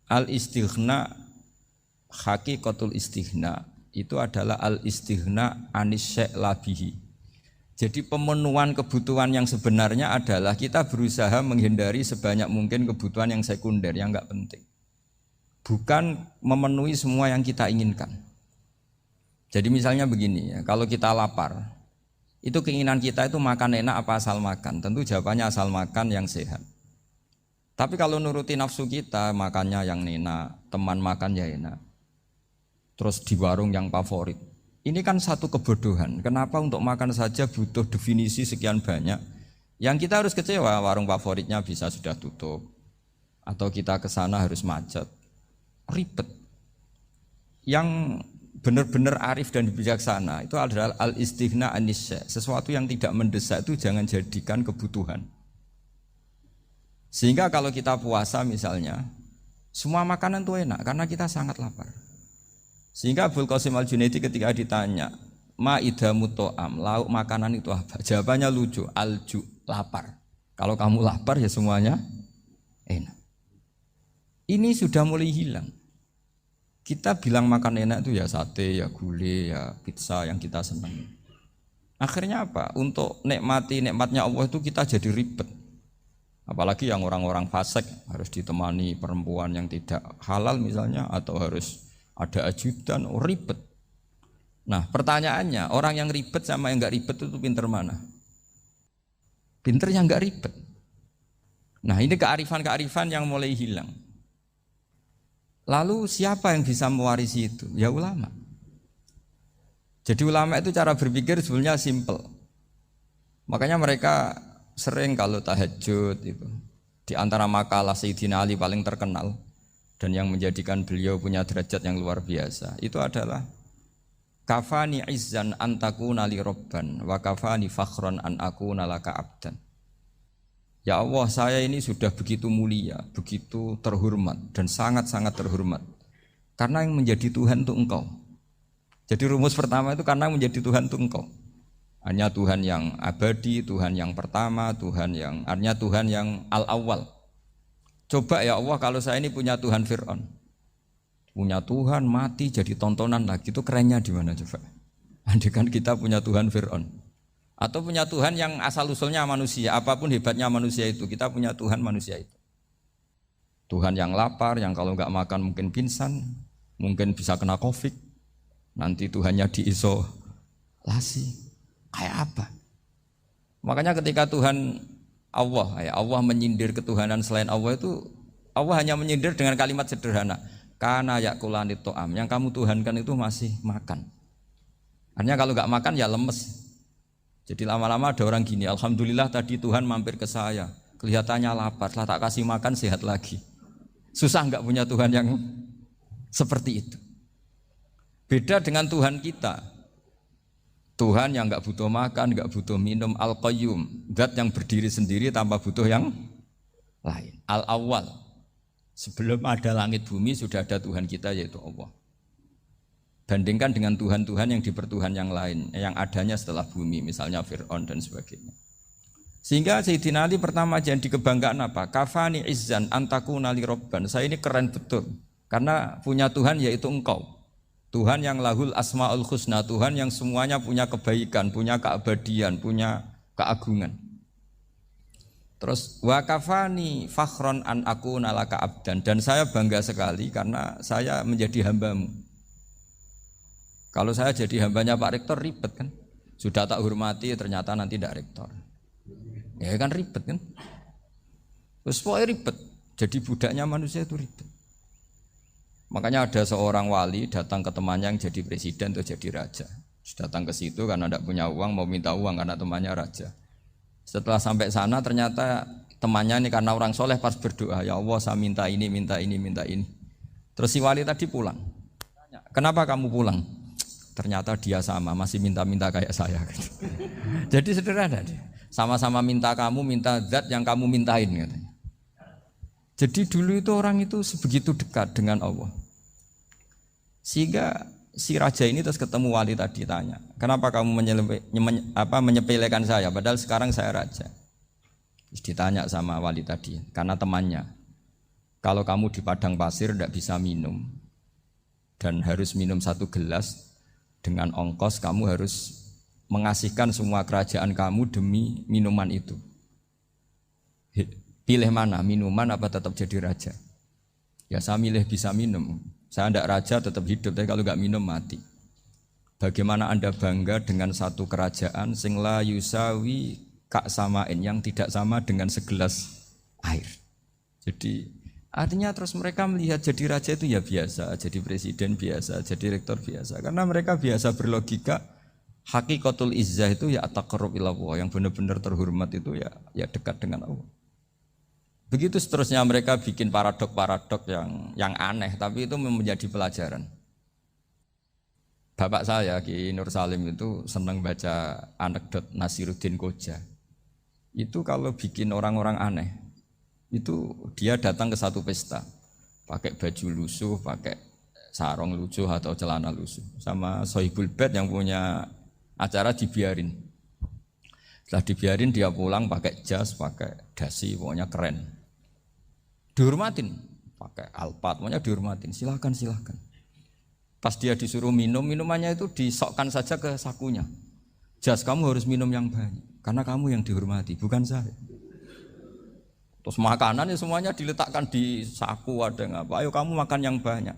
Al-istighna, hakikatul istighna itu adalah al-istighna anis syai' labihi. Jadi pemenuhan kebutuhan yang sebenarnya adalah kita berusaha menghindari sebanyak mungkin kebutuhan yang sekunder, yang enggak penting. Bukan memenuhi semua yang kita inginkan. Jadi misalnya begini ya, kalau kita lapar, itu keinginan kita itu makan enak apa asal makan? Tentu jawabannya asal makan yang sehat. Tapi kalau nuruti nafsu kita, makannya yang enak, teman makan ya enak, terus di warung yang favorit. Ini kan satu kebodohan. Kenapa untuk makan saja butuh definisi sekian banyak? Yang kita harus kecewa, warung favoritnya bisa sudah tutup, atau kita ke sana harus macet, ribet. Yang benar-benar arif dan bijaksana itu adalah al-istighna anis syai'. Sesuatu yang tidak mendesak itu jangan jadikan kebutuhan. Sehingga kalau kita puasa misalnya, semua makanan itu enak karena kita sangat lapar. Sehingga Abul Qasim Al-Junaidi ketika ditanya, ma idamu to'am, lauk makanan itu apa? Jawabannya lucu, alju, lapar. Kalau kamu lapar ya semuanya enak. Ini sudah mulai hilang. Kita bilang makan enak itu ya sate, ya gulai, ya pizza yang kita senang. Akhirnya apa? Untuk nikmati nikmatnya Allah itu kita jadi ribet. Apalagi yang orang-orang fasik harus ditemani perempuan yang tidak halal misalnya, atau harus ada ajudan, ribet. Nah pertanyaannya, orang yang ribet sama yang enggak ribet itu pinter mana? Pinter yang enggak ribet. Nah ini kearifan-kearifan yang mulai hilang. Lalu siapa yang bisa mewarisi itu? Ya ulama. Jadi ulama itu cara berpikir sebenarnya simple. Makanya mereka sering kalau tahajud itu, di antara makalah Sayyidina Ali paling terkenal dan yang menjadikan beliau punya derajat yang luar biasa itu adalah kafani izzan an takuna li robban wa kafani fakhran an akuna laka abdan. Ya Allah, saya ini sudah begitu mulia, begitu terhormat dan sangat-sangat terhormat karena yang menjadi Tuhan itu Engkau. Jadi rumus pertama itu karena menjadi Tuhan itu Engkau. Hanya Tuhan yang abadi, Tuhan yang pertama, artinya Tuhan yang al-awwal. Coba ya Allah, kalau saya ini punya Tuhan Fir'aun, punya Tuhan mati jadi tontonan lagi, itu kerennya di mana coba? Andai kan kita punya Tuhan Fir'aun, atau punya Tuhan yang asal usulnya manusia, apapun hebatnya manusia itu, kita punya Tuhan manusia itu. Tuhan yang lapar, yang kalau nggak makan mungkin pingsan, mungkin bisa kena COVID, nanti Tuhannya diisolasi. Kayak apa? Makanya ketika Tuhan Allah menyindir ketuhanan selain Allah itu, Allah hanya menyindir dengan kalimat sederhana, kana yakulani to'am, yang kamu tuhankan itu masih makan. Artinya kalau nggak makan ya lemes. Jadi lama-lama ada orang gini, alhamdulillah tadi Tuhan mampir ke saya, kelihatannya lapar, setelah tak kasih makan sehat lagi. Susah nggak punya Tuhan yang seperti itu. Beda dengan Tuhan kita. Tuhan yang enggak butuh makan, enggak butuh minum, Al-Qayyum, zat yang berdiri sendiri tanpa butuh yang lain. Al-Awwal, sebelum ada langit bumi sudah ada Tuhan kita yaitu Allah. Bandingkan dengan Tuhan-Tuhan yang dipertuhan yang lain, yang adanya setelah bumi, misalnya Fir'aun dan sebagainya. Sehingga Sayyidina Ali pertama jadi kebanggaan apa? Kafani izzan antakuna li robban. Saya ini keren betul, karena punya Tuhan yaitu Engkau. Tuhan yang lahul asma'ul husna, Tuhan yang semuanya punya kebaikan, punya keabadian, punya keagungan. Terus wa kafani fakhron an akuna laka abdan, dan saya bangga sekali karena saya menjadi hambamu. Kalau saya jadi hambanya Pak Rektor ribet kan, sudah tak hormati ternyata nanti tidak rektor, ya kan ribet kan. Terus pokoknya ribet, jadi budaknya manusia itu ribet. Makanya ada seorang wali datang ke temannya yang jadi presiden atau jadi raja. Datang ke situ karena tidak punya uang, mau minta uang karena temannya raja. Setelah sampai sana ternyata temannya ini karena orang soleh pas berdoa, ya Allah saya minta ini, minta ini, minta ini. Terus si wali tadi pulang. Kenapa kamu pulang? Ternyata dia sama, masih minta-minta kayak saya. Jadi sederhana deh. Sama-sama minta kamu, minta zat yang kamu mintain katanya. Jadi dulu itu orang itu sebegitu dekat dengan Allah. Sehingga si raja ini terus ketemu wali tadi tanya, kenapa kamu menyepelekan saya padahal sekarang saya raja. Terus ditanya sama wali tadi, karena temannya. Kalau kamu di padang pasir tidak bisa minum dan harus minum 1 gelas, dengan ongkos kamu harus mengasihkan semua kerajaan kamu demi minuman itu. Pilih mana, minuman apa tetap jadi raja? Ya saya milih bisa minum. Saya tidak raja tetap hidup, tapi kalau nggak minum mati. Bagaimana Anda bangga dengan satu kerajaan sing la yusawi kak samain, yang tidak sama dengan segelas air. Jadi artinya terus mereka melihat jadi raja itu ya biasa, jadi presiden biasa, jadi rektor biasa. Karena mereka biasa berlogika hakikatul izzah itu ya taqarrub ila Allah, yang benar-benar terhormat itu ya dekat dengan Allah. Begitu seterusnya mereka bikin paradok-paradok yang aneh, tapi itu menjadi pelajaran. Bapak saya Ki Nur Salim itu senang baca anekdot Nasiruddin Koja. Itu kalau bikin orang-orang aneh, itu dia datang ke satu pesta, pakai baju lusuh, pakai sarung lusuh atau celana lusuh, sama Sohibul Bait yang punya acara dibiarin. Setelah dibiarin dia pulang pakai jas, pakai dasi, pokoknya keren. Dihormatin, pakai alpat, pokoknya dihormatin. Silakan. Pas dia disuruh minum, minumannya itu disokkan saja ke sakunya. Jas, kamu harus minum yang banyak, karena kamu yang dihormati, bukan saya. Terus makanannya semuanya diletakkan di saku, ada yang apa, ayo kamu makan yang banyak.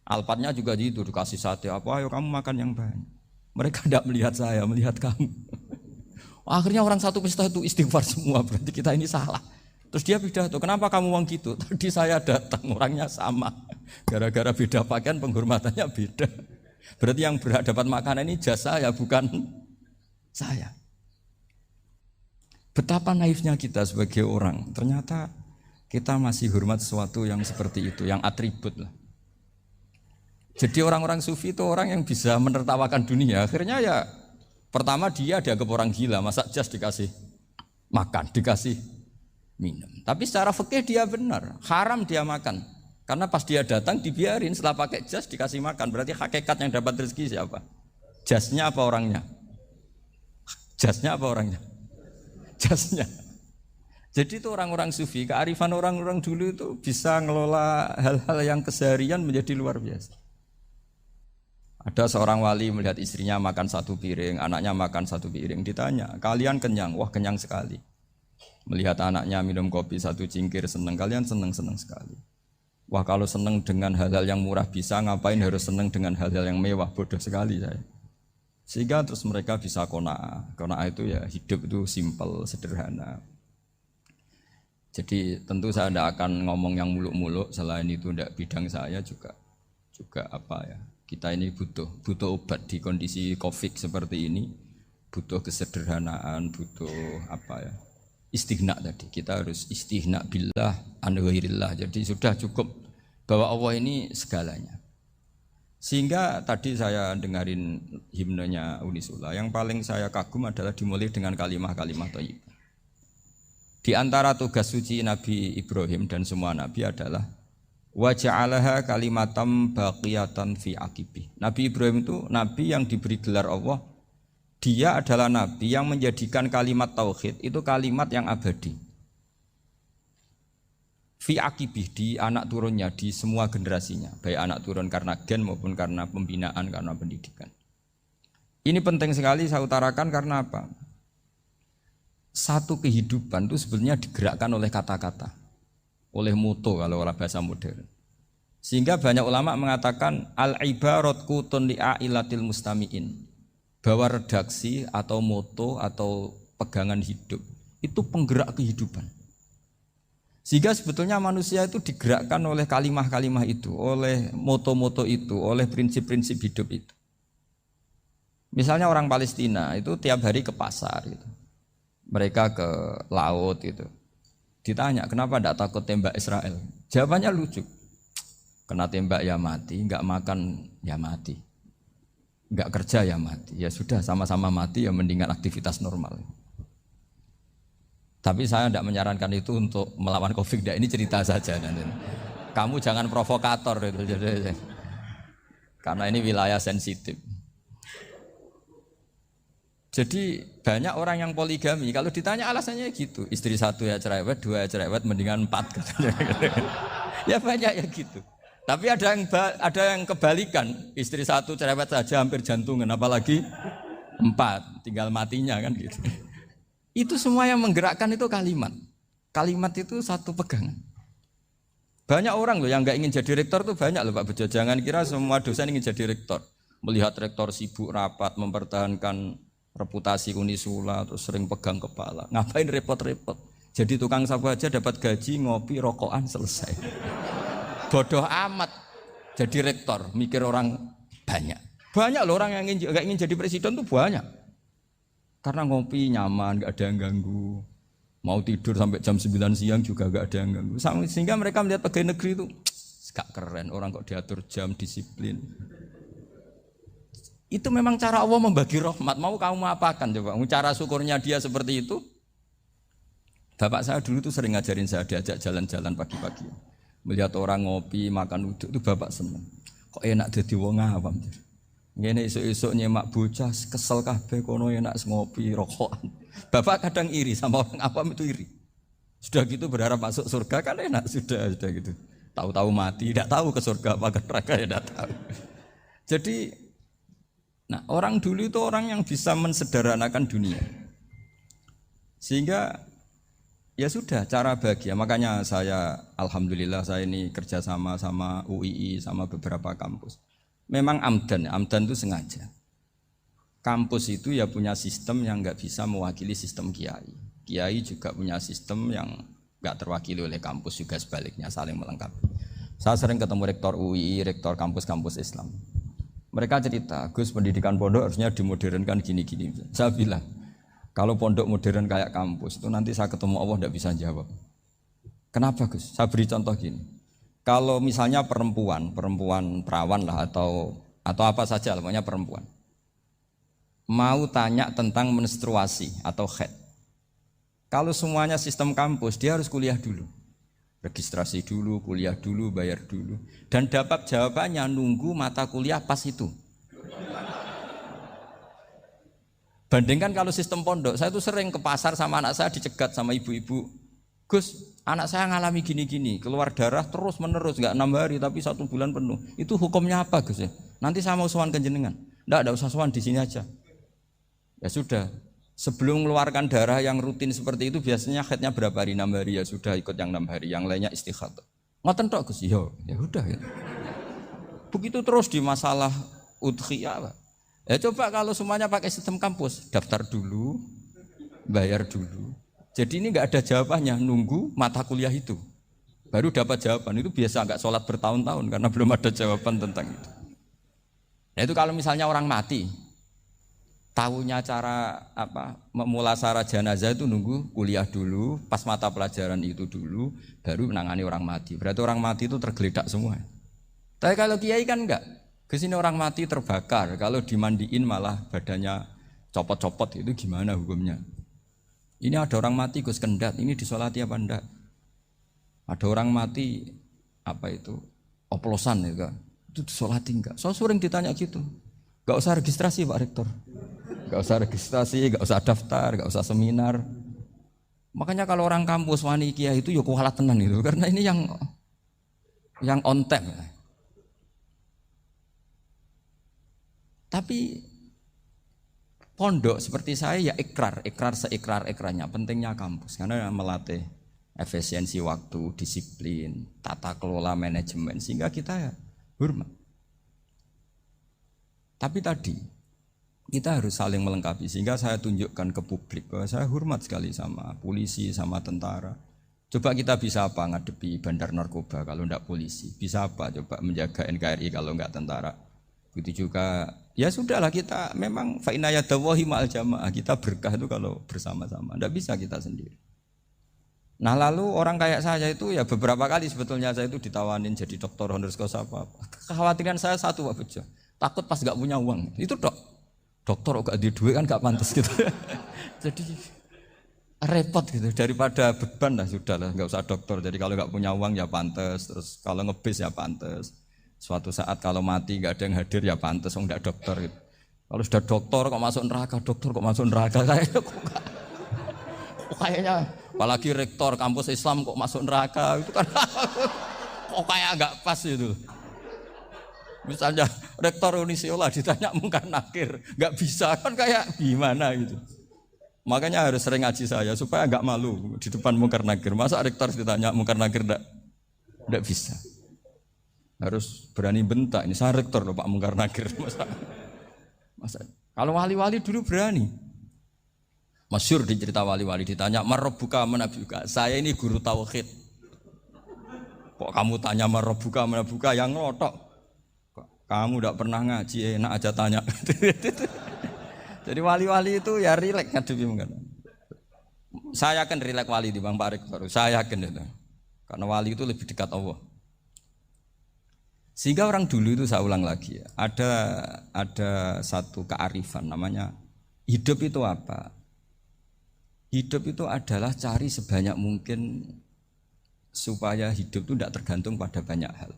Alpatnya juga gitu, dikasih sate apa, ayo kamu makan yang banyak. Mereka tidak melihat saya, melihat kamu. Akhirnya orang satu pesta itu istighfar semua, berarti kita ini salah. Terus dia pidato, kenapa kamu ngomong gitu? Tadi saya datang, orangnya sama. Gara-gara beda pakaian, penghormatannya beda. Berarti yang berhak dapat makanan ini jasa ya, bukan saya. Betapa naifnya kita sebagai orang. Ternyata kita masih hormat sesuatu yang seperti itu, yang atribut lah. Jadi orang-orang sufi itu orang yang bisa menertawakan dunia. Akhirnya ya, pertama dia dianggap orang gila, masa jas dikasih makan, dikasih minum. Tapi secara fikih dia benar, haram dia makan. Karena pas dia datang dibiarin, setelah pakai jas dikasih makan. Berarti hakikat yang dapat rezeki siapa? Jasnya apa orangnya? Jasnya apa orangnya? Jasnya. Jadi itu orang-orang sufi, kearifan orang-orang dulu itu bisa ngelola hal-hal yang keseharian menjadi luar biasa. Ada seorang wali melihat istrinya makan 1 piring, anaknya makan 1 piring. Ditanya, kalian kenyang? Wah, kenyang sekali. Melihat anaknya minum kopi 1 cingkir, senang. Kalian senang sekali. Wah, kalau senang dengan hal-hal yang murah bisa, ngapain harus senang dengan hal-hal yang mewah? Bodoh sekali saya. Sehingga terus mereka bisa qanaah. Qanaah itu ya hidup itu simpel, sederhana. Jadi tentu saya tidak akan ngomong yang muluk-muluk, selain itu tidak bidang saya juga apa ya. Kita ini butuh obat di kondisi Covid seperti ini, butuh kesederhanaan, butuh apa ya, istighna tadi. Kita harus istighna billah an ghairillah. Jadi sudah cukup bahwa Allah ini segalanya. Sehingga tadi saya dengarin himnenya Unisula, yang paling saya kagum adalah dimulai dengan kalimat-kalimat thayyibah. Di antara tugas suci Nabi Ibrahim dan semua nabi adalah wa ja'alaha kalimatam baqiyatan fi aqibih. Nabi Ibrahim itu nabi yang diberi gelar Allah. Dia adalah nabi yang menjadikan kalimat tauhid itu kalimat yang abadi. Fi aqibih, di anak turunnya, di semua generasinya, baik anak turun karena gen maupun karena pembinaan, karena pendidikan. Ini penting sekali saya utarakan karena apa? Satu kehidupan itu sebenarnya digerakkan oleh kata-kata, oleh moto kalau orang bahasa modern. Sehingga banyak ulama mengatakan al-ibarat qutun li'ailatil mustami'in, bahwa redaksi atau moto atau pegangan hidup itu penggerak kehidupan. Sehingga sebetulnya manusia itu digerakkan oleh kalimah-kalimah itu, oleh moto-moto itu, oleh prinsip-prinsip hidup itu. Misalnya orang Palestina itu tiap hari ke pasar gitu. Mereka ke laut gitu. Ditanya, kenapa tidak takut tembak Israel? Jawabannya lucu. Kena tembak ya mati, enggak makan ya mati. Enggak kerja ya mati. Ya sudah, sama-sama mati ya mendingan aktivitas normal. Tapi saya tidak menyarankan itu untuk melawan Covid. Ini cerita saja. Kamu jangan provokator itu. Karena ini wilayah sensitif. Jadi banyak orang yang poligami. Kalau ditanya alasannya gitu, istri 1 ya cerewet, 2 ya cerewet, mendingan 4. Ya banyak ya gitu. Tapi ada yang kebalikan, istri satu cerewet saja hampir jantungan, apalagi 4, tinggal matinya kan gitu. Itu semua yang menggerakkan itu kalimat. Kalimat itu satu pegangan. Banyak orang loh yang nggak ingin jadi rektor tuh banyak loh Pak Bejo. Jangan kira semua dosen ingin jadi rektor. Melihat rektor sibuk rapat, mempertahankan reputasi Unisula, terus sering pegang kepala. Ngapain repot-repot? Jadi tukang sapu aja dapat gaji, ngopi, rokokan, selesai. Bodoh amat jadi rektor, mikir orang banyak. Banyak loh orang yang gak ingin jadi presiden tuh banyak. Karena ngopi nyaman, gak ada yang ganggu. Mau tidur sampai jam 9 siang juga gak ada yang ganggu. Sehingga mereka melihat pegawai negeri itu gak keren, orang kok diatur jam, disiplin. Itu memang cara Allah membagi rahmat. Mau kamu apakan coba? Cara syukurnya dia seperti itu. Bapak saya dulu tuh sering ngajarin saya, diajak jalan-jalan pagi-pagi. Melihat orang ngopi, makan uduk itu bapak seneng. Kok enak jadi wong awam. Ngene esuk-esuk nyemak bocah kesel kabeh kono enak ngopi rokokan. Bapak kadang iri sama orang awam itu iri. Sudah gitu berharap masuk surga kan enak sudah gitu. Tahu-tahu mati, tidak tahu ke surga apa ke neraka ya tidak tahu. Jadi nah, orang dulu itu orang yang bisa mensederhanakan dunia. Sehingga ya sudah cara bahagia. Makanya saya alhamdulillah saya ini kerjasama sama UII sama beberapa kampus. Memang amdan itu sengaja. Kampus itu ya punya sistem yang nggak bisa mewakili sistem kiai. Kiai juga punya sistem yang nggak terwakili oleh kampus juga sebaliknya saling melengkapi. Saya sering ketemu rektor UII, rektor kampus-kampus Islam. Mereka cerita, Gus pendidikan pondok harusnya dimodernkan gini-gini. Saya bilang, kalau pondok modern kayak kampus itu nanti saya ketemu Allah tidak bisa jawab. Kenapa Gus? Saya beri contoh gini. Kalau misalnya perempuan perawan lah atau apa saja, namanya perempuan, mau tanya tentang menstruasi atau haid. Kalau semuanya sistem kampus, dia harus kuliah dulu, registrasi dulu, kuliah dulu, bayar dulu, dan dapat jawabannya nunggu mata kuliah pas itu. Bandingkan kalau sistem pondok, saya tuh sering ke pasar sama anak saya dicegat sama ibu-ibu. Gus, anak saya ngalami gini-gini, keluar darah terus menerus, nggak 6 hari tapi 1 bulan penuh. Itu hukumnya apa Gus ya? Nanti saya mau sowan ke jenengan. Nggak usah sowan di sini aja. Ya sudah, sebelum mengeluarkan darah yang rutin seperti itu biasanya haidnya berapa hari? 6 hari ya sudah ikut yang 6 hari, yang lainnya istighatsah. Ngoten tok Gus, ya udah ya. Begitu terus di masalah udhiyah. Ya coba kalau semuanya pakai sistem kampus, daftar dulu, bayar dulu. Jadi ini nggak ada jawabannya, nunggu mata kuliah itu, baru dapat jawaban. Itu biasa nggak sholat bertahun-tahun karena belum ada jawaban tentang itu. Nah itu kalau misalnya orang mati, tahunya cara apa memulasara jenazah itu nunggu kuliah dulu, pas mata pelajaran itu dulu, baru menangani orang mati. Berarti orang mati itu tergeledak semua. Tapi kalau kiai kan enggak. Kesini orang mati terbakar, kalau dimandiin malah badannya copot-copot, itu gimana hukumnya? Ini ada orang mati Gus Kendat, ini disolati apa enggak? Ada orang mati apa itu oplosan itu disolati enggak? So sering ditanya gitu. Gak usah registrasi Pak Rektor, gak usah registrasi, gak usah daftar, gak usah seminar. Makanya kalau orang kampus wani kiai itu ya kualat tenan itu, karena ini yang on time. Tapi pondok seperti saya ya ikrar seikrar-ikrarnya pentingnya kampus karena melatih efisiensi waktu, disiplin, tata kelola manajemen sehingga kita ya hormat. Tapi tadi kita harus saling melengkapi sehingga saya tunjukkan ke publik bahwa saya hormat sekali sama polisi, sama tentara. Coba kita bisa apa ngadepi bandar narkoba kalau enggak polisi? Bisa apa coba menjaga NKRI kalau enggak tentara? Begitu juga ya sudahlah kita memang fa inna yadallahi ma'al jamaah, kita berkah itu kalau bersama-sama, tidak bisa kita sendiri. Nah lalu orang kayak saya itu ya beberapa kali sebetulnya saya itu ditawanin jadi doktor honoris causa apa. Kekhawatiran saya satu Pak Bejo, takut pas gak punya uang, itu dokter gak ada duit kan gak pantas gitu. Jadi repot gitu, daripada beban lah sudah lah gak usah dokter. Jadi kalau gak punya uang ya pantas, terus kalau ngebis ya pantas. Suatu saat kalau mati gak ada yang hadir ya pantas, enggak dokter gitu. Kalau sudah dokter kok masuk neraka, kayaknya apalagi rektor kampus Islam kok masuk neraka itu kan kok kayak agak pas itu. Misalnya rektor Unisiola ditanya mungkar nakir, nggak bisa kan kayak gimana gitu. Makanya harus sering ngaji saya supaya nggak malu di depan mungkar nakir. Masa rektor ditanya mungkar nakir nggak bisa. Harus berani bentak. Ini saya rektor loh Pak mungkar nakir. Masa kalau wali-wali dulu berani. Masyhur di cerita wali-wali ditanya marabbuka manabuka. Saya ini guru tauhid. Kok kamu tanya marabbuka manabuka yang ngelotok? Kamu tidak pernah ngaji, enak aja tanya. Jadi wali-wali itu ya rileks ngadepi mungkin. Saya yakin rileks wali di Bang Pak Rektor. Saya yakin itu. Karena wali itu lebih dekat Allah. Sehingga orang dulu itu saya ulang lagi ya, ada satu kearifan namanya hidup itu apa? Hidup itu adalah cari sebanyak mungkin supaya hidup itu tidak tergantung pada banyak hal.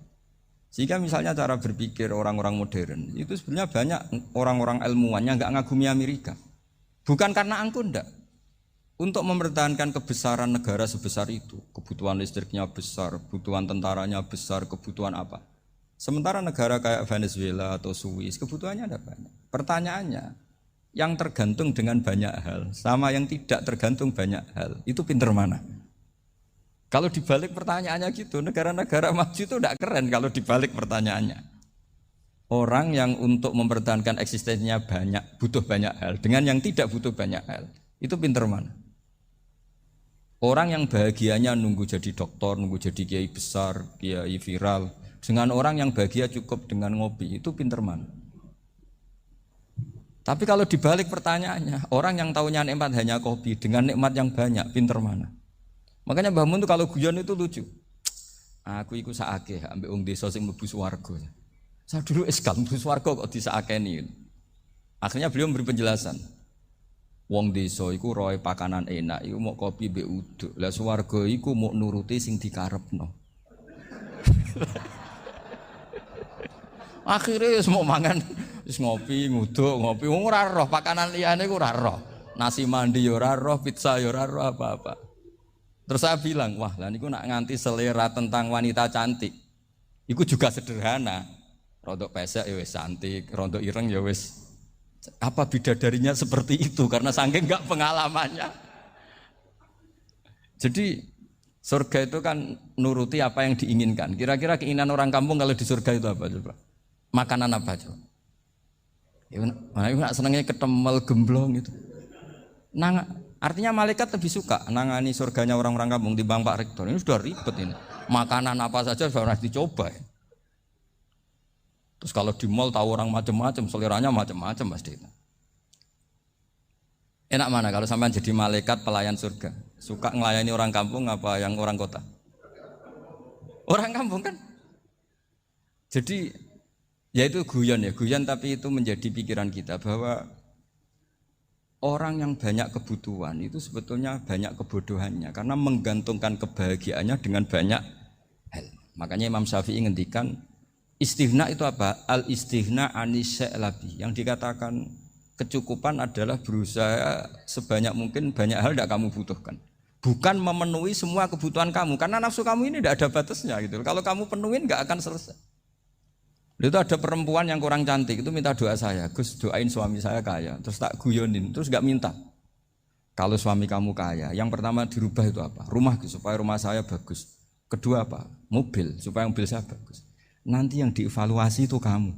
Sehingga misalnya cara berpikir orang-orang modern itu sebenarnya banyak orang-orang ilmuwannya nggak ngagumi Amerika. Bukan karena angkuh ndak. Untuk mempertahankan kebesaran negara sebesar itu, kebutuhan listriknya besar, kebutuhan tentaranya besar, kebutuhan apa. Sementara negara kayak Venezuela atau Swiss kebutuhannya ada banyak. Pertanyaannya, yang tergantung dengan banyak hal sama yang tidak tergantung banyak hal, itu pinter mana? Kalau dibalik pertanyaannya gitu, negara-negara maju itu tidak keren kalau dibalik pertanyaannya. Orang yang untuk mempertahankan eksistensinya banyak, butuh banyak hal, dengan yang tidak butuh banyak hal, itu pinter mana? Orang yang bahagianya nunggu jadi dokter, nunggu jadi kiai besar, kiai viral, dengan orang yang bahagia cukup dengan ngopi, itu pinter mana? Tapi kalau dibalik pertanyaannya, orang yang tahunya nikmat hanya kopi, dengan nikmat yang banyak, pinter mana? Makanya Mbah Mun tuh kalau guyon itu lucu. Aku iku sakake ambek wong desa sing mlebu swarga. Saya dulu eskal mlebu swarga kok disakeni. Akhirnya beliau memberi penjelasan. Wong desa iku roe pakanan enak, iku mau kopi mbek uduk. Lah swarga iku mau nuruti sing dikarepno. Akhirnya wis mau mangan, wis ngopi, nguduk, ngopi. Wong ora roh pakanan liyane ku ora roh. Nasi mandi ya ora roh, pizza ya ora roh apa-apa. Terus saya bilang, wah lah niku nak nganti selera tentang wanita cantik. Iku juga sederhana. Rodok pesek ya wis cantik, rodok ireng ya wis. Apa bidadarinya seperti itu karena saking enggak pengalamannya. Jadi surga itu kan nuruti apa yang diinginkan. Kira-kira keinginan orang kampung kalau di surga itu apa coba? Makanan apa coba? Ya nak senengnya ketemel gemblong gitu. Artinya malaikat lebih suka nangani surganya orang-orang kampung di Bang Pak Rektor. Ini sudah ribet ini. Makanan apa saja sudah harus dicoba ya. Terus kalau di mall tahu orang macam-macam, seleranya macam-macam pasti itu. Enak mana kalau sampai jadi malaikat pelayan surga? Suka ngelayani orang kampung apa yang orang kota? Orang kampung kan? Jadi ya itu guyon tapi itu menjadi pikiran kita bahwa orang yang banyak kebutuhan itu sebetulnya banyak kebodohannya karena menggantungkan kebahagiaannya dengan banyak hal. Makanya Imam Syafi'i ngendikan istighna itu apa? Al istighna anisya labi. Yang dikatakan kecukupan adalah berusaha sebanyak mungkin banyak hal tidak kamu butuhkan. Bukan memenuhi semua kebutuhan kamu karena nafsu kamu ini tidak ada batasnya gitu. Kalau kamu penuhin nggak akan selesai. Itu ada perempuan yang kurang cantik itu minta doa saya, Gus doain suami saya kaya, terus tak guyonin, terus nggak minta. Kalau suami kamu kaya, yang pertama dirubah itu apa? Rumah supaya rumah saya bagus. Kedua apa? Mobil supaya mobil saya bagus. Nanti yang dievaluasi itu kamu.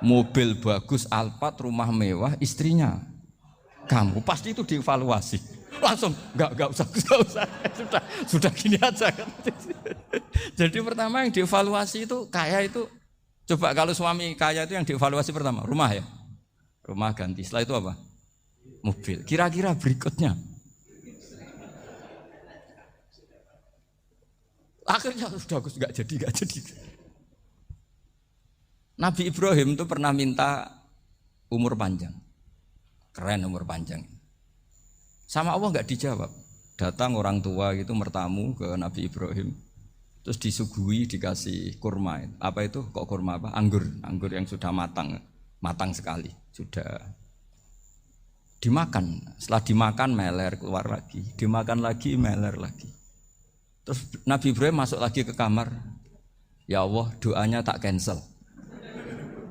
Mobil bagus, Alphard, rumah mewah, istrinya kamu pasti itu dievaluasi. Langsung enggak usah sudah gini aja kan. Jadi pertama yang dievaluasi itu kaya itu coba kalau suami kaya itu yang dievaluasi pertama rumah ya, rumah ganti. Setelah itu apa? Mobil. Kira-kira berikutnya akhirnya sudah enggak jadi. Nabi Ibrahim itu pernah minta umur panjang, keren umur panjang. Sama Allah enggak dijawab. Datang orang tua gitu mertamu ke Nabi Ibrahim. Terus disuguhi dikasih kurma. Apa itu? Kok kurma apa? Anggur yang sudah matang sekali. Sudah dimakan. Setelah dimakan meler keluar lagi. Dimakan lagi meler lagi. Terus Nabi Ibrahim masuk lagi ke kamar. Ya Allah, doanya tak cancel.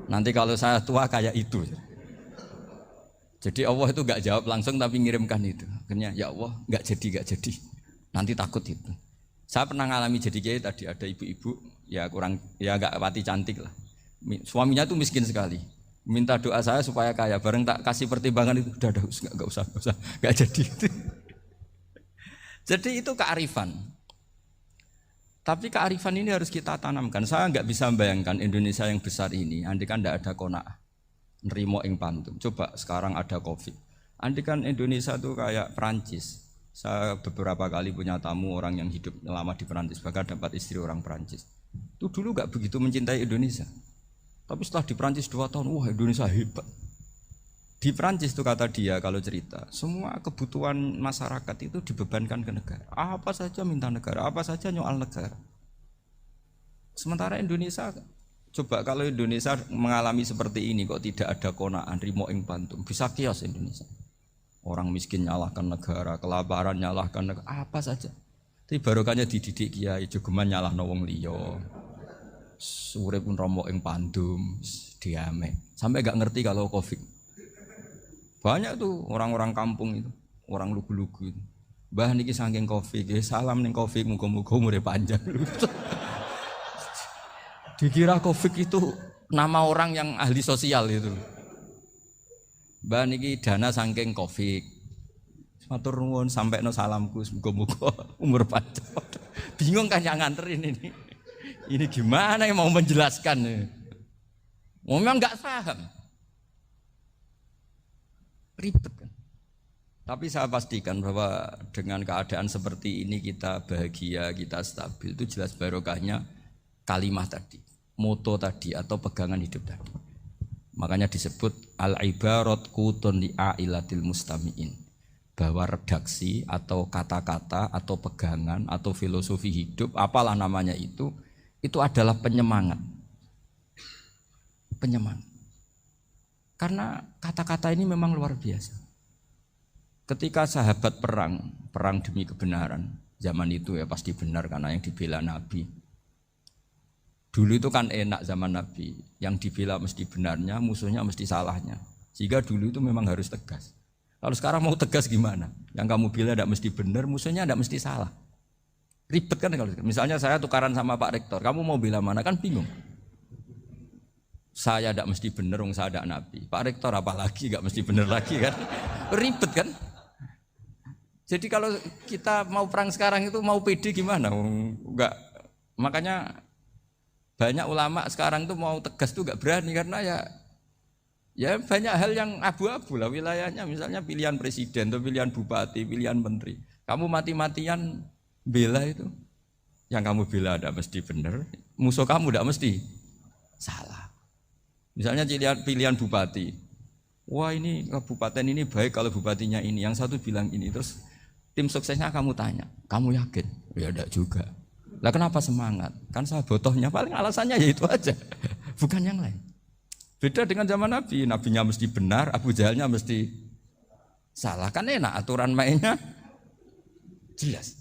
Nanti kalau saya tua kayak itu. Jadi Allah itu enggak jawab langsung tapi ngirimkan itu. Akhirnya ya Allah, enggak jadi. Nanti takut itu. Saya pernah ngalami jadi kiai tadi, ada ibu-ibu ya kurang ya enggak pati cantik lah. Suaminya tuh miskin sekali. Minta doa saya supaya kaya. Bareng tak kasih pertimbangan itu udah enggak usah. Enggak jadi. Jadi itu kearifan. Tapi kearifan ini harus kita tanamkan. Saya enggak bisa membayangkan Indonesia yang besar ini andai kan enggak ada qanaah. Nerimo ing pantum. Coba sekarang ada Covid. Andai kan Indonesia tuh kayak Perancis. Saya beberapa kali punya tamu orang yang hidup lama di Perancis, bahkan dapat istri orang Perancis. Itu dulu enggak begitu mencintai Indonesia. Tapi setelah di Perancis 2 tahun, wah Indonesia hebat. Di Perancis itu kata dia kalau cerita, semua kebutuhan masyarakat itu dibebankan ke negara. Apa saja minta negara, apa saja nyoal negara. Sementara Indonesia, coba kalau Indonesia mengalami seperti ini kok tidak ada qanaah rimo ing pantum, bisa kios Indonesia. Orang miskin nyalahkan negara, kelaparan nyalahkan negara, apa saja. Tapi barokahnya dididik kiai, jogeman nyalahno wong liya. Urip pun romo ing pandum, diame. Sampai gak ngerti kalau Covid. Banyak tuh orang-orang kampung itu, orang lugu-lugu itu. Mbah niki saking Covid, salam ning Covid, muga-muga umure panjang. Dikira Covid itu nama orang yang ahli sosial itu. Mbah niki dana saking Covid. Matur nuwun sampekno salamku, muga-muga umur panjang. Bingung kan yang nganterin ini. Ini gimana yang mau menjelaskan? Memang enggak paham. Ribet kan. Tapi saya pastikan bahwa dengan keadaan seperti ini kita bahagia, kita stabil, itu jelas barokahnya kalimah tadi, moto tadi atau pegangan hidup tadi. Makanya disebut al-ibarat qutun li'ailatil mustami'in, bahwa redaksi atau kata-kata atau pegangan atau filosofi hidup, apalah namanya itu adalah penyemangat. Penyemangat. Karena kata-kata ini memang luar biasa. Ketika sahabat perang demi kebenaran, zaman itu ya pasti benar karena yang dibela Nabi. Dulu itu kan enak zaman Nabi, yang dibela mesti benarnya, musuhnya mesti salahnya. Sehingga dulu itu memang harus tegas. Kalau sekarang mau tegas gimana? Yang kamu bela tidak mesti benar, musuhnya tidak mesti salah. Ribet kan kalau misalnya saya tukaran sama Pak Rektor, kamu mau bela mana kan bingung. Saya tidak mesti benar, saya tidak Nabi. Pak Rektor apalagi tidak mesti benar lagi kan? Ribet kan? Jadi kalau kita mau perang sekarang itu mau pede gimana? Enggak. Makanya banyak ulama sekarang tuh mau tegas tuh enggak berani karena ya banyak hal yang abu-abu lah wilayahnya. Misalnya pilihan presiden atau pilihan bupati, pilihan menteri. Kamu mati-matian bela itu, yang kamu bela tidak mesti benar, musuh kamu tidak mesti salah. Misalnya pilihan bupati, wah ini kabupaten ini baik kalau bupatinya ini, yang satu bilang ini, terus tim suksesnya kamu tanya, kamu yakin? Ya tidak juga. Lah kenapa semangat? Kan saya botohnya, paling alasannya ya itu aja, bukan yang lain. Beda dengan zaman Nabi, nabinya mesti benar, Abu Jahalnya mesti salah, kan enak aturan mainnya jelas.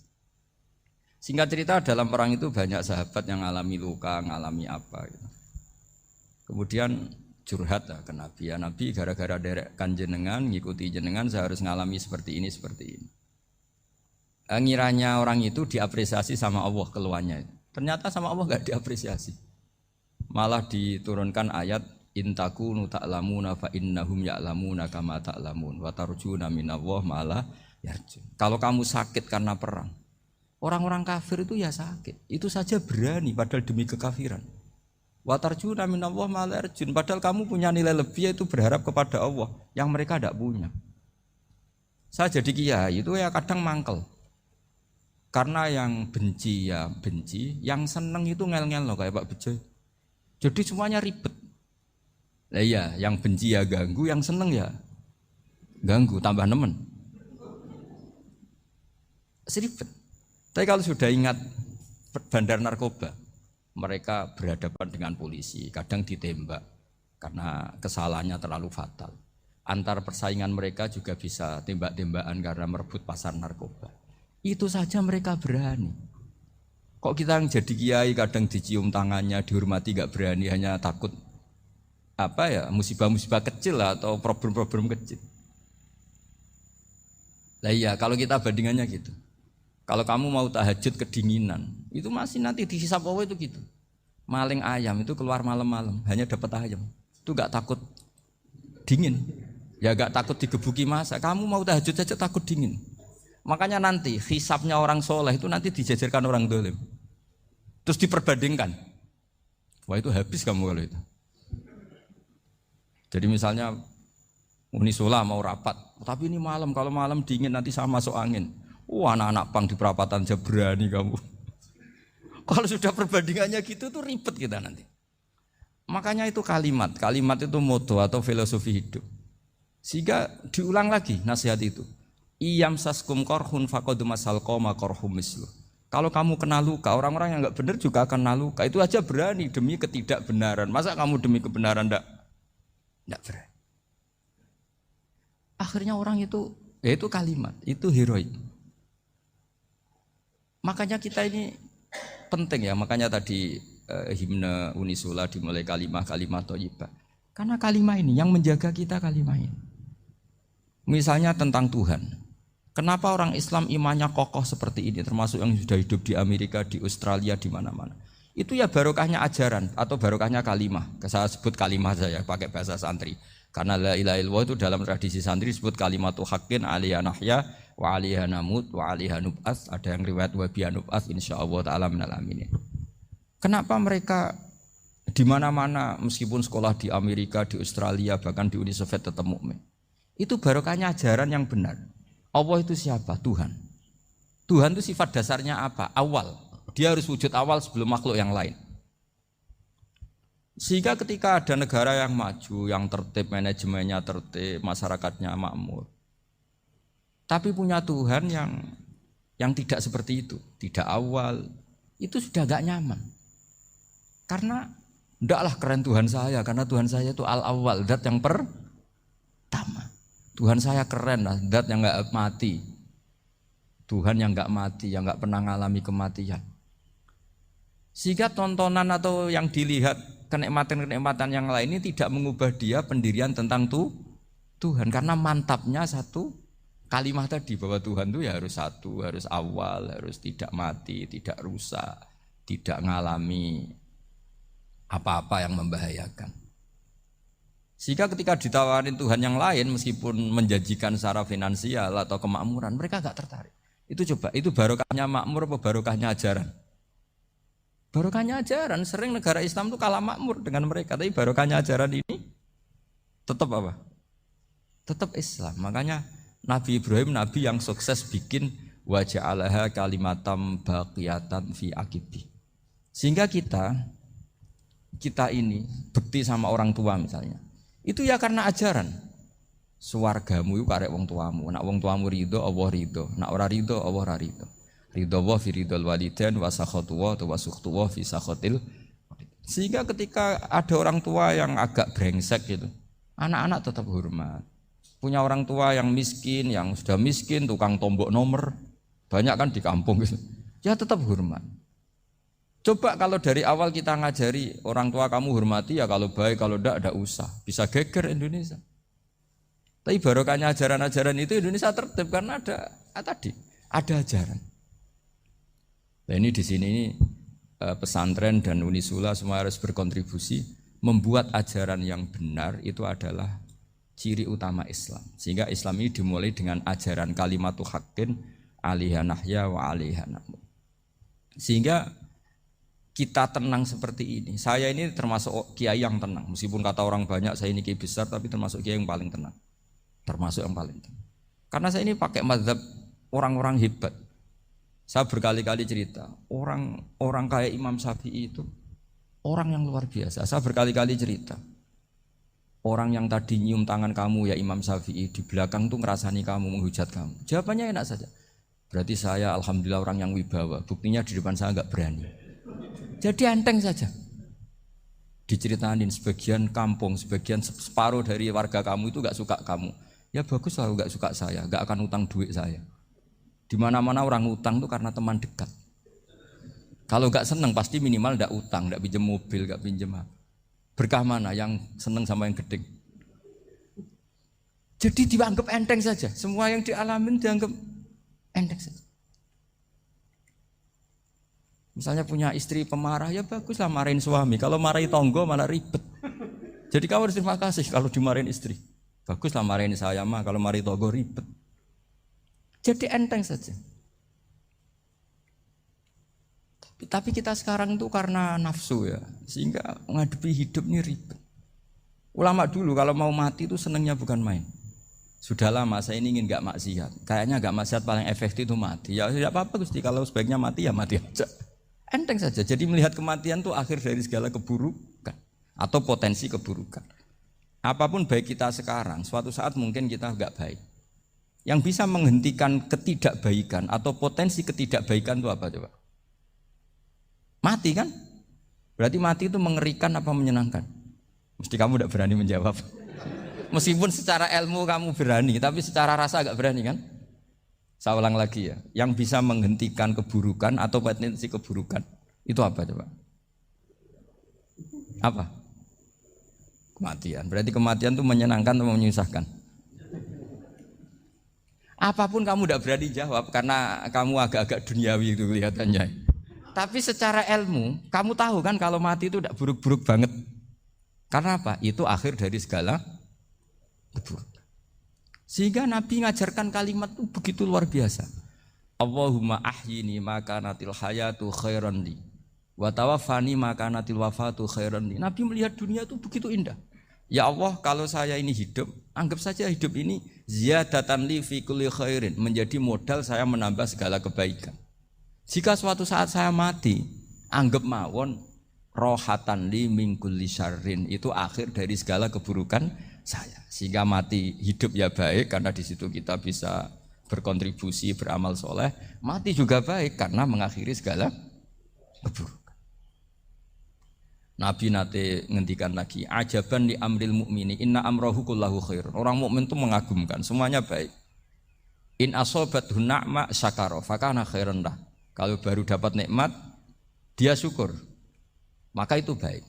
Singkat cerita dalam perang itu banyak sahabat yang ngalami luka, ngalami apa gitu. Kemudian curhat lah ke Nabi, ya Nabi gara-gara derekkan jenengan, ngikuti jenengan saya harus ngalami seperti ini. Ngiranya orang itu diapresiasi sama Allah keluarnya. Ternyata sama Allah enggak diapresiasi. Malah diturunkan ayat intakunu ta'lamuna fa innahum ya'lamuna kama ta'lamun wa tarjuna minallah ma'ala yarjun. Kalau kamu sakit karena perang, orang-orang kafir itu ya sakit. Itu saja berani padahal demi kekafiran. Wa tarjuna minallah ma'ala yarjun. Padahal kamu punya nilai lebih yaitu berharap kepada Allah yang mereka tidak punya. Saya jadi kiai itu ya kadang mangkel. Karena yang benci ya benci, yang seneng itu ngel-ngel loh kayak Pak Bejo. Jadi semuanya ribet. Nah iya, yang benci ya ganggu, yang seneng ya ganggu, tambah nemen. Seribet. Tapi kalau sudah ingat bandar narkoba, mereka berhadapan dengan polisi, kadang ditembak karena kesalahannya terlalu fatal. Antar persaingan mereka juga bisa tembak-tembakan karena merebut pasar narkoba. Itu saja mereka berani. Kok kita yang jadi kiai kadang dicium tangannya, dihormati gak berani, hanya takut musibah-musibah kecil lah, atau problem-problem kecil. Lah iya, kalau kita bandingannya gitu. Kalau kamu mau tahajud kedinginan, itu masih nanti dihisab Allah itu gitu. Maling ayam itu keluar malam-malam, hanya dapat ayam. Itu gak takut dingin. Ya gak takut digebuki masa. Kamu mau tahajud saja takut dingin. Makanya nanti hisabnya orang soleh itu nanti dijajarkan orang dolim. Terus diperbandingkan. Wah itu habis kamu kalau itu. Jadi misalnya Unisula mau rapat, tapi ini malam, kalau malam dingin nanti sama masuk angin. Anak-anak pang di perapatan aja berani kamu. Kalau sudah perbandingannya gitu tuh ribet kita nanti. Makanya itu kalimat itu moto atau filosofi hidup. Sehingga diulang lagi nasihat itu. Iyam saskum korhun fakodu masal koma korhum mislu. Kalau kamu kena luka, orang-orang yang enggak benar juga akan kena luka. Itu aja berani demi ketidakbenaran. Masa kamu demi kebenaran enggak berani? Akhirnya orang itu, ya itu kalimat, itu heroik. Makanya kita ini penting ya, makanya tadi himne Unisula dimulai kalimat thayyibah. Karena kalimat ini yang menjaga kita kalimat ini. Misalnya tentang Tuhan. Kenapa orang Islam imannya kokoh seperti ini, termasuk yang sudah hidup di Amerika, di Australia, di mana-mana. Itu ya barokahnya ajaran atau barokahnya kalimah. Saya sebut kalimah saya pakai bahasa santri. Karena la ilaha illallah itu dalam tradisi santri disebut kalimatu haqqin alaiha nahya wa alaiha namut wa alaiha nub'ats. Ada yang riwayat wa biha nub'ats insyaallah taala minal aminin. Kenapa mereka di mana-mana meskipun sekolah di Amerika, di Australia, bahkan di Uni Soviet tetap mukmin? Itu barokahnya ajaran yang benar. Allah itu siapa? Tuhan. Tuhan itu sifat dasarnya apa? Awal. Dia harus wujud awal sebelum makhluk yang lain. Sehingga ketika ada negara yang maju, yang tertib, manajemennya tertib, masyarakatnya makmur, tapi punya Tuhan yang tidak seperti itu, tidak awal, itu sudah gak nyaman. Karena ndaklah keren Tuhan saya, karena Tuhan saya itu al-awwal, zat yang pertama. Tuhan saya keren lah, zat yang gak mati. Tuhan yang gak mati, yang gak pernah mengalami kematian. Sehingga tontonan atau yang dilihat kenikmatan-kenikmatan yang lain ini tidak mengubah dia pendirian tentang Tuhan. Karena mantapnya satu kalimat tadi bahwa Tuhan itu ya harus satu, harus awal, harus tidak mati, tidak rusak, tidak mengalami apa-apa yang membahayakan. Sehingga ketika ditawarin Tuhan yang lain meskipun menjanjikan secara finansial atau kemakmuran, mereka gak tertarik. Itu coba, itu barokahnya makmur apa barokahnya ajaran? Barokahnya ajaran. Sering negara Islam itu kalah makmur dengan mereka, tapi barokahnya ajaran ini tetap apa? Tetap Islam. Makanya Nabi Ibrahim nabi yang sukses bikin wa ja'alaha kalimatam baqiyatan fi aqibi. Sehingga kita ini bekti sama orang tua misalnya. Itu ya karena ajaran. Suwargamu itu karek wong tuamu. Nak wong tuamu ridho, Allah ridho. Nak ora ridho, Allah ora ridho. Ridho wa fi ridhol walidain wa sakhatu wa sukhtu wa fi sakhatil. Sehingga ketika ada orang tua yang agak brengsek gitu, anak-anak tetap hormat. Punya orang tua yang miskin, yang sudah miskin, tukang tombok nomor, banyak kan di kampung gitu. Ya tetap hormat. Coba kalau dari awal kita ngajari orang tua kamu hormati ya, kalau baik, kalau enggak usah. Bisa geger Indonesia. Tapi barokahnya ajaran-ajaran itu Indonesia tertib karena ada ajaran. Nah ini di sini pesantren dan Unisula semua harus berkontribusi membuat ajaran yang benar itu adalah ciri utama Islam. Sehingga Islam ini dimulai dengan ajaran kalimatu haqqin alaiha nahya wa alaiha namut. Sehingga kita tenang seperti ini. Saya ini termasuk kiai yang tenang. Meskipun kata orang banyak saya ini kiai besar, tapi termasuk kiai yang paling tenang. Termasuk yang paling tenang. Karena saya ini pakai mazhab orang-orang hebat. Saya berkali-kali cerita, orang kayak Imam Syafi'i itu orang yang luar biasa. Saya berkali-kali cerita, orang yang tadi nyium tangan kamu ya Imam Syafi'i, di belakang tuh ngerasani kamu, menghujat kamu. Jawabannya enak saja. Berarti saya alhamdulillah orang yang wibawa. Buktinya di depan saya enggak berani. Jadi enteng saja. Diceritain sebagian kampung, sebagian separuh dari warga kamu itu enggak suka kamu. Ya bagus lah enggak suka saya, enggak akan utang duit saya. Di mana-mana orang utang itu karena teman dekat. Kalau nggak seneng pasti minimal ndak utang, ndak pinjem mobil, nggak pinjem apa. Berkah mana yang seneng sama yang gede? Jadi dianggap enteng saja. Semua yang dialamin dianggap enteng saja. Misalnya punya istri pemarah, ya baguslah marahin suami. Kalau marahi tonggo malah ribet. Jadi kamu harus terima kasih kalau dimarahin istri. Baguslah marahin saya mah, kalau marahi tonggo ribet. Jadi enteng saja. Tapi kita sekarang itu karena nafsu ya, sehingga menghadapi hidup ini ribet. Ulama dulu kalau mau mati itu senangnya bukan main. Sudah lama saya ini ingin gak maksiat. Kayaknya gak maksiat paling efektif itu mati. Ya tidak apa-apa Gusti, kalau sebaiknya mati ya mati aja. Enteng saja. Jadi melihat kematian itu akhir dari segala keburukan atau potensi keburukan. Apapun baik kita sekarang, suatu saat mungkin kita gak baik. Yang bisa menghentikan ketidakbaikan atau potensi ketidakbaikan itu apa coba? Mati kan? Berarti mati itu mengerikan apa menyenangkan? Mesti kamu tidak berani menjawab. Meskipun secara ilmu kamu berani, tapi secara rasa agak berani kan? Saya ulang lagi ya. Yang bisa menghentikan keburukan atau potensi keburukan itu apa coba? Apa? Kematian. Berarti kematian itu menyenangkan atau menyusahkan? Apapun kamu tidak berani jawab karena kamu agak-agak duniawi itu kelihatannya. Tapi secara ilmu, kamu tahu kan kalau mati itu tidak buruk-buruk banget. Karena apa? Itu akhir dari segala keburukan. Sehingga Nabi ngajarkan kalimat itu begitu luar biasa. Allahumma ahyini makanatil hayatu khairan li wa tawaffani makanatil wafatu khairan li. Nabi melihat dunia itu begitu indah. Ya Allah, kalau saya ini hidup, anggap saja hidup ini ziyadatan li fi kulli khairin, menjadi modal saya menambah segala kebaikan. Jika suatu saat saya mati, anggap mawon rohatan li min kulli syarrin, itu akhir dari segala keburukan saya. Sehingga mati hidup ya baik karena di situ kita bisa berkontribusi beramal soleh. Mati juga baik karena mengakhiri segala keburukan. Nabi nate ngendikan lagi, ajaban li amril mukmini inna amrohu kullahu khair. Orang mukmin itu mengagumkan, semuanya baik. In asobathu na'ma syakara fakana khairan lah. Kalau baru dapat nikmat, dia syukur, maka itu baik.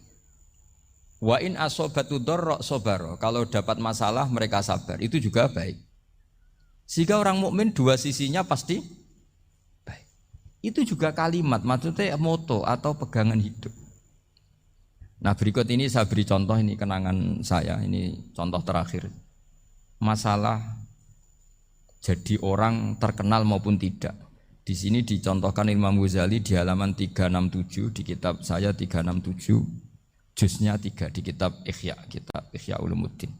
Wa in asobatu dharra sabara. Kalau dapat masalah mereka sabar, itu juga baik. Sehingga orang mukmin dua sisinya pasti baik. Itu juga kalimat, maksudnya moto atau pegangan hidup. Nah berikut ini saya beri contoh, ini kenangan saya, ini contoh terakhir. Masalah jadi orang terkenal maupun tidak. Di sini dicontohkan Imam Ghazali di halaman 367 di kitab saya 367, juznya 3 di kitab Ihya Ulumuddin.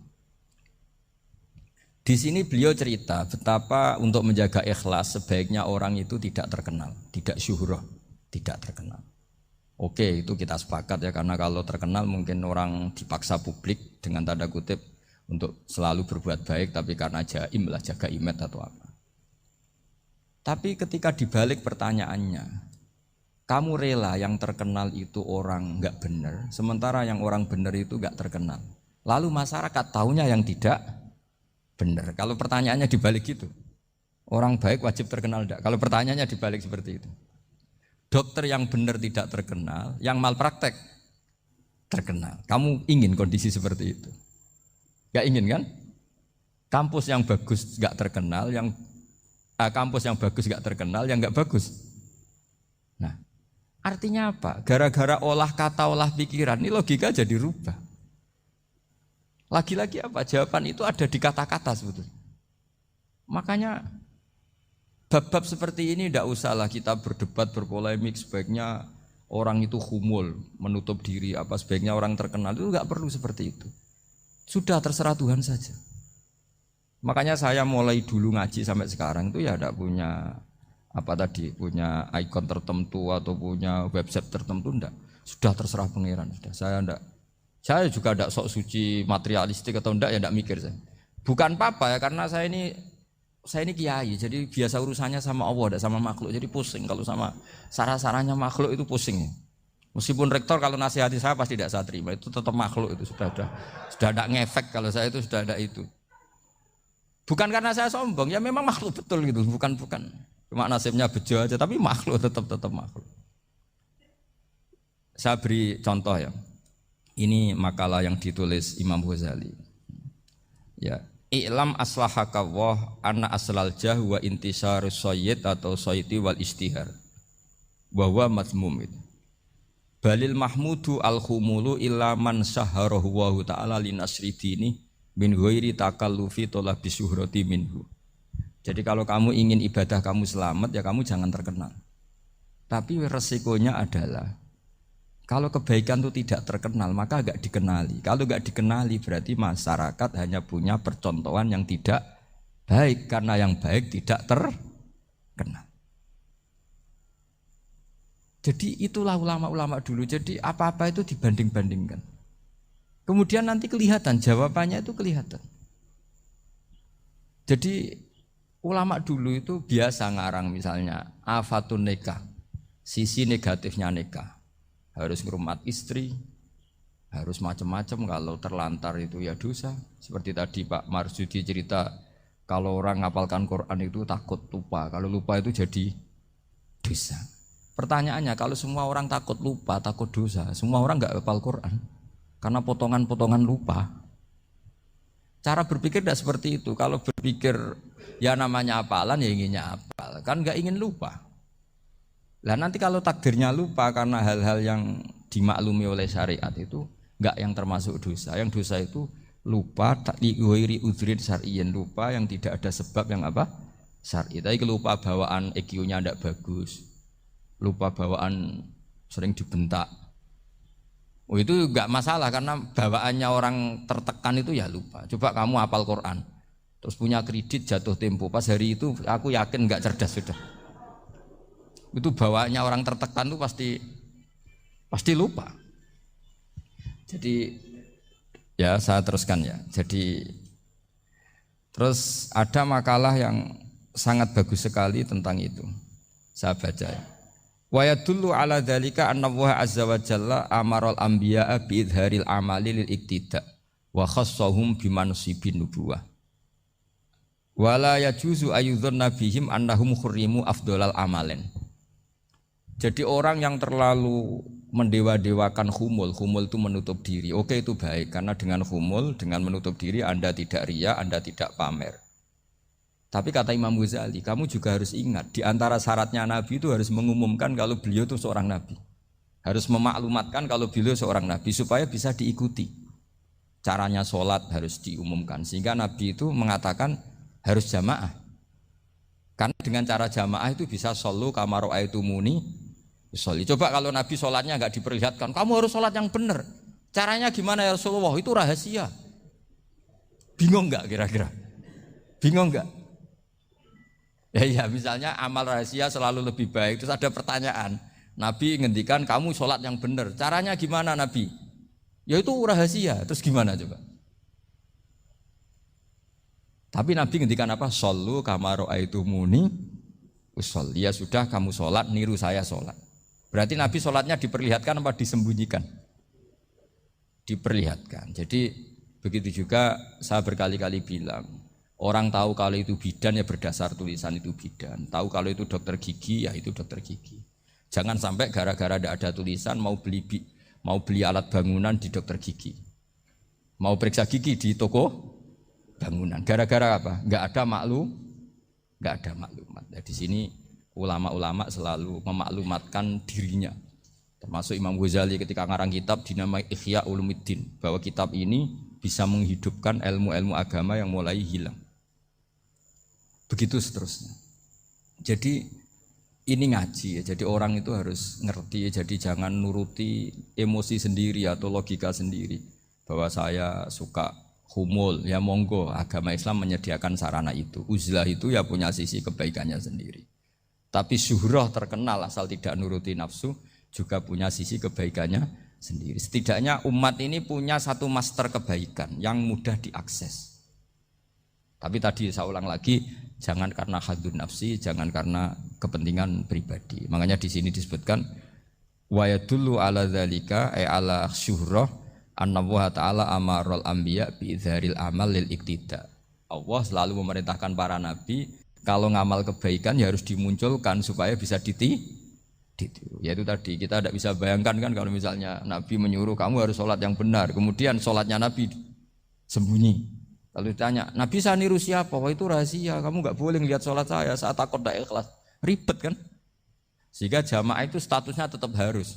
Di sini beliau cerita betapa untuk menjaga ikhlas sebaiknya orang itu tidak terkenal, tidak syuhrah, tidak terkenal. Oke, itu kita sepakat ya, karena kalau terkenal mungkin orang dipaksa publik dengan tanda kutip untuk selalu berbuat baik, tapi karena jaim lah, jaga image atau apa. Tapi ketika dibalik pertanyaannya, kamu rela yang terkenal itu orang enggak benar, sementara yang orang benar itu enggak terkenal. Lalu masyarakat tahunya yang tidak benar. Kalau pertanyaannya dibalik gitu, orang baik wajib terkenal enggak? Kalau pertanyaannya dibalik seperti itu. Dokter yang benar tidak terkenal, yang malpraktek terkenal. Kamu ingin kondisi seperti itu? Enggak ingin kan? Kampus yang bagus enggak terkenal, kampus yang bagus gak terkenal, yang gak bagus. Nah, artinya apa? Gara-gara olah kata, olah pikiran, ini logika jadi rubah. Lagi-lagi apa? Jawaban itu ada di kata-kata sebetulnya. Makanya bab-bab seperti ini tidak usahlah kita berdebat, berpolemik. Sebaiknya orang itu humul, menutup diri, apa sebaiknya orang terkenal, itu gak perlu seperti itu. Sudah terserah Tuhan saja. Makanya saya mulai dulu ngaji sampai sekarang itu ya tidak punya punya ikon tertentu atau punya website tertentu, enggak. Sudah terserah pangeran, sudah. Saya juga tidak sok suci materialistik atau enggak, ya enggak mikir saya. Bukan apa-apa ya, karena saya ini kiai, jadi biasa urusannya sama Allah, tidak sama makhluk. Jadi pusing kalau sama sarah-sarahnya makhluk itu pusing. Meskipun rektor kalau nasihati saya pasti tidak saya terima, itu tetap makhluk, itu sudah tidak ngefek kalau saya itu sudah ada itu. Bukan karena saya sombong, ya memang makhluk betul gitu, bukan. Cuma nasibnya bejo aja, tapi makhluk tetap makhluk. saya beri contoh ya. Ini makalah yang ditulis Imam Ghazali. Ya, i'lam aslahakallah anna aslal jah wa intisarus sayyid atau sayyidi wal istihar. Wa huwa mazmum itu. Balil mahmudu al khumulu illa man saharahu wa ta'ala linasri dini min ghairi takallufi talabi syuhrati minhu. Jadi kalau kamu ingin ibadah kamu selamat ya kamu jangan terkenal. Tapi resikonya adalah kalau kebaikan itu tidak terkenal maka enggak dikenali. Kalau enggak dikenali berarti masyarakat hanya punya percontohan yang tidak baik karena yang baik tidak terkenal. Jadi itulah ulama-ulama dulu. Jadi apa-apa itu dibanding-bandingkan. Kemudian nanti kelihatan jawabannya itu kelihatan. Jadi ulama dulu itu biasa ngarang misalnya afatun nikah, sisi negatifnya nikah. Harus ngurmat istri, harus macam-macam, kalau terlantar itu ya dosa. Seperti tadi Pak Marsudi cerita, kalau orang ngapalkan Quran itu takut lupa, kalau lupa itu jadi dosa. Pertanyaannya, kalau semua orang takut lupa, takut dosa, semua orang enggak hafal Quran karena potongan-potongan lupa. Cara berpikir tidak seperti itu. Kalau berpikir ya namanya hafalan ya inginnya hafal, kan enggak ingin lupa. Lah nanti kalau takdirnya lupa karena hal-hal yang dimaklumi oleh syariat itu enggak yang termasuk dosa. Yang dosa itu lupa liwiri udhrin syar'iyyin, lupa yang tidak ada sebab yang apa? Syar'i. Tapi lupa bawaan EQ-nya enggak bagus. Lupa bawaan sering dibentak. Oh itu enggak masalah karena bawaannya orang tertekan itu ya lupa. Coba kamu hafal Quran. Terus punya kredit jatuh tempo. Pas hari itu aku yakin enggak cerdas sudah. Itu bawaannya orang tertekan itu pasti lupa. Jadi ya saya teruskan ya. Jadi terus ada makalah yang sangat bagus sekali tentang itu. Saya baca ya. Wa yadullu ala dzalika anna Allah azza wa jalla amaral anbiya'a bi idharil amali lil iktida wa khassahum bi mansibin nubuwah. Wala yajuzu ayyudhanna bihim annahum khurrimu afdhalal amalen. Jadi orang yang terlalu mendewa-dewakan khumul itu menutup diri. Oke itu baik karena dengan khumul, dengan menutup diri Anda tidak riya, Anda tidak pamer. Tapi kata Imam Ghazali, kamu juga harus ingat di antara syaratnya Nabi itu harus mengumumkan kalau beliau itu seorang Nabi. Harus memaklumatkan kalau beliau seorang Nabi supaya bisa diikuti. Caranya sholat harus diumumkan sehingga Nabi itu mengatakan harus jamaah. Karena dengan cara jamaah itu bisa shollu kama ra'aitumuni usolli. Coba kalau Nabi sholatnya enggak diperlihatkan, kamu harus sholat yang benar. Caranya gimana ya Rasulullah? Itu rahasia. Bingung enggak kira-kira? Bingung enggak? Ya misalnya amal rahasia selalu lebih baik. Terus ada pertanyaan, Nabi ngendikan kamu sholat yang benar. Caranya gimana Nabi? Ya itu rahasia. Terus gimana coba? Tapi Nabi ngendikan apa? Shollu kama ra'aitumuni usolli. Ya sudah kamu sholat, niru saya sholat. Berarti Nabi sholatnya diperlihatkan apa disembunyikan? Diperlihatkan. Jadi begitu juga saya berkali-kali bilang, orang tahu kalau itu bidan ya berdasar tulisan itu bidan. Tahu kalau itu dokter gigi ya itu dokter gigi. Jangan sampai gara-gara tidak ada tulisan mau beli alat bangunan di dokter gigi. Mau periksa gigi di toko bangunan. Gara-gara apa? Enggak ada maklumat. Nah, di sini ulama-ulama selalu memaklumatkan dirinya. Termasuk Imam Ghazali ketika ngarang kitab dinamai Ihya Ulumuddin, bahwa kitab ini bisa menghidupkan ilmu-ilmu agama yang mulai hilang. Begitu seterusnya. Jadi ini ngaji ya. Jadi orang itu harus ngerti ya. Jadi jangan nuruti emosi sendiri atau logika sendiri. Bahwa saya suka humul, ya monggo, agama Islam menyediakan sarana itu. Uzlah itu ya punya sisi kebaikannya sendiri. Tapi syuhrah terkenal asal tidak nuruti nafsu juga punya sisi kebaikannya sendiri. Setidaknya umat ini punya satu master kebaikan yang mudah diakses. Tapi tadi saya ulang lagi, jangan karena hadzun nafsi, jangan karena kepentingan pribadi. Makanya di sini disebutkan wa yadullu ala dzalika ay ala syuhrah anna Allah taala amaral anbiya bi idzharil amal lil iktida. Allah selalu memerintahkan para nabi kalau ngamal kebaikan ya harus dimunculkan supaya bisa Yaitu tadi kita tidak bisa bayangkan kan kalau misalnya Nabi menyuruh kamu harus sholat yang benar, kemudian sholatnya Nabi sembunyi. Lalu ditanya, Nabi saya niru siapa? Wah itu rahasia, kamu nggak boleh lihat sholat saya, saat takut tidak ikhlas. Ribet kan? Sehingga jamaah itu statusnya tetap harus.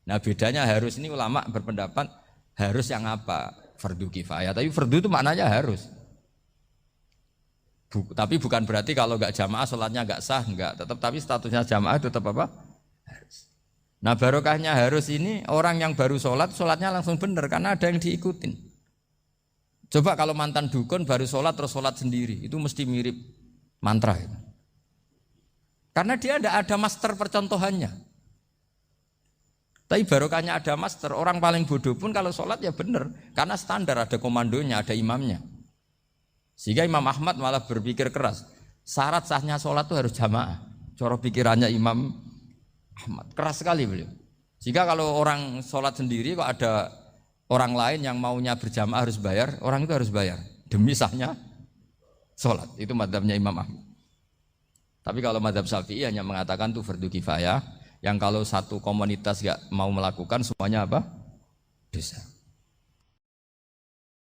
Nah bedanya harus ini ulama berpendapat harus yang apa? Fardu kifayah, tapi fardu itu maknanya harus. Tapi bukan berarti kalau nggak jamaah sholatnya nggak sah, nggak. Tetap tapi statusnya jamaah tetap apa? Harus. Nah barokahnya harus ini orang yang baru sholat, sholatnya langsung benar karena ada yang diikutin. Coba kalau mantan dukun baru sholat terus sholat sendiri, itu mesti mirip mantra itu. Karena dia tidak ada master percontohannya. Tapi barokahnya ada master, orang paling bodoh pun kalau sholat ya benar, karena standar ada komandonya, ada imamnya. Sehingga Imam Ahmad malah berpikir keras, syarat sahnya sholat itu harus jamaah. Cara pikirannya Imam Ahmad keras sekali beliau. Jika kalau orang sholat sendiri kok ada orang lain yang maunya berjamaah harus bayar, orang itu harus bayar demi sahnya sholat. Itu madzhabnya Imam Ahmad. Tapi kalau madzhab Syafi'i hanya mengatakan itu fardu kifayah, yang kalau satu komunitas gak mau melakukan semuanya apa? Dosa.